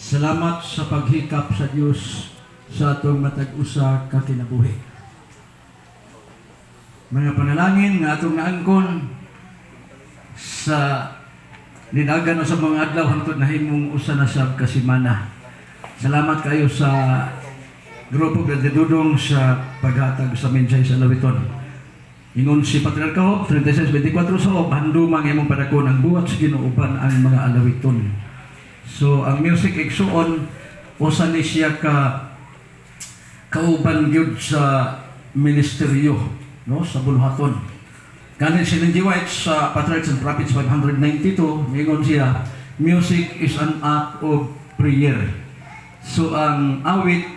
Salamat sa paghikap sa Dios sa atong matag-usa ka kinabuhi. Mga panalangin nga atong naangkon sa ninagan sa mga adlaw hangtod nahimong usa na sab ka semana. Salamat kayo sa grupo Brother Dudong sa paghatag sa mensahe sa lawiton. Ingon si Patriarca Hope 36:24 sa handumang imong padakon ang buhat sa Ginoo ang mga alawiton. So ang music igsuon usa ni siya ka kauban gyud sa ministeryo, no, sa buluhaton. Kanin si Lindsay White sa Patriarchs and Prophets 592, ingon siya, music is an act of prayer. So ang awit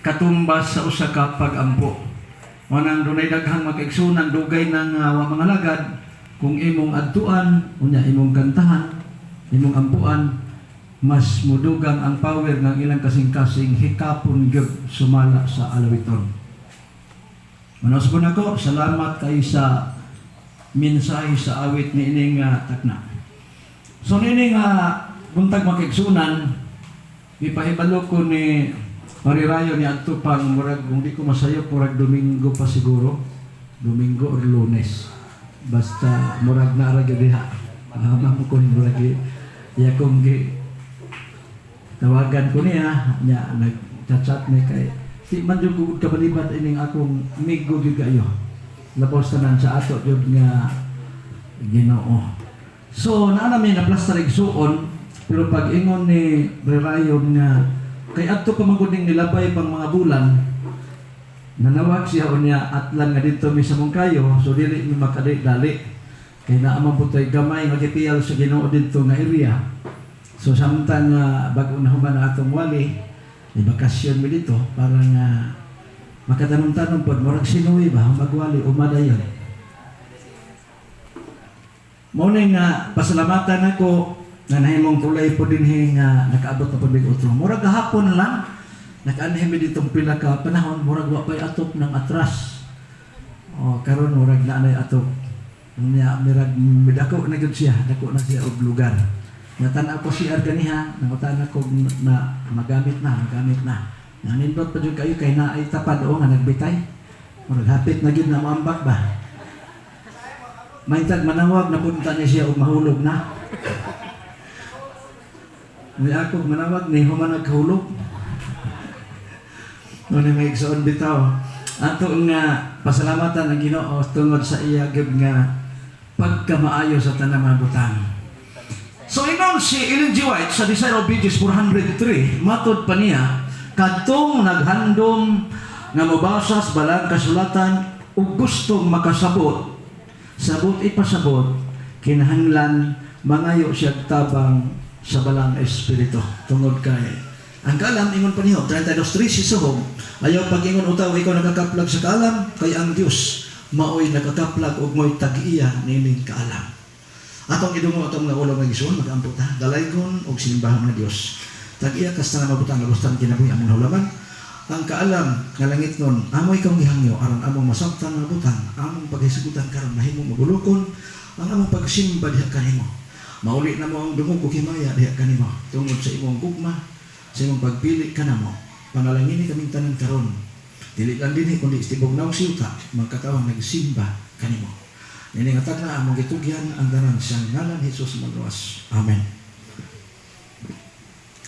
katumbas sa usa ka pag-ampo. Manang dunay daghang magkaigsunan dugay ng mga lagad kung imong adtuan, unya imong kantahan, imong ampuan, mas mudugang ang power ng ilang kasing-kasing hikapon gyud sumala sa alawiton. Manos po nako, salamat kay sa mensahe sa awit ni ining takna. So nining buntag makigsunan, ipahibalo ko ni Marirayo ni adto pang murag kung di ko masayo murag Domingo pa siguro, Domingo or Lunes. Basta murag na ra gyud diha. Mamo ko murag iya kong tawagan ko niya nag-chat ni kay di man jud gud kabalibat ining akong migo gyud kayo. Labos tanan sa ato jud nga Ginoo. So naa namin na plaster igsuon pero pag ingon ni Marirayo nga kay adto pa maguding nilabay pang mga bulan nanawag siya unya atlan nga dito mi sa Mongkayo, so dili mi makadali kay naa man putay gamay magipiyal sa Ginoo dito nga area. So samtang bago na human atong wali ibakasyon mi dito para nga makatanong-tanong pod murag sinuwi ba magwali o madayon. Mao nga pasalamatan ako na nahimong tulay po din nga nakaabot na po big utro. Murag gahapon lang, nakaanhim ditong pila ka panahon, murag wa pa'y atop ng atras. O, karon murag na anay atop. Mirag midako na gud siya, dako na siya og lugar. Natan ako si Arganiha, nangutan ako na magamit na. Nanindot pa jud kayo kay naay tapad o nga nagbitay. Murag hapit na gid na maambak ba. Maintag manawag na punta niya siya og mahulog na. May ako manawag ni human nagkahulog. Ngunit may igsoon bitaw. Ato nga pasalamatan ang Ginoo tungod sa iya gyud nga pagkamaayo sa tanang mga butang. So ingon si Ellen G. White sa Desire of Ages 403, matod pa niya kadtong naghandom nga mobasa sa balang kasulatan ug gustong makasabot, sabot ipasabot, kinahanglan mangayo siya tabang sa balang espiritu tungod kay ang kalam ingon pa niyo 32:3 si Sohom ayaw pag ingon utaw ikaw nakakaplag sa kalam kay ang Dios maoy nakakaplag og moy tag-iya nining kaalam. Atong idungo atong nga ulo nga gisuon magampo ta dalaygon og simbahan nga Dios tag-iya kas na mabutang gustan kinabuhi among hulaman ang kaalam nga langit nun amoy kang gihangyo aron among masabtan nga butang among paghisigutan karon mahimong magulukon ang among pagsimba diha kanimo. Mauli na mo ang dungog o himaya diha kanimo tungod sa imong gugma sa imong pagpili kanamo panalangini kaming tanan karon dili lang dinhi kundi istibog naong siyuta magkatawang nagsimba kanimo nini nga tagna among gitugyan ang tanan sa ngalan Hesus magluwas. Amen.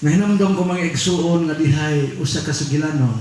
Nahinamdom ko mga igsuon nga dihay usa ka sugilanon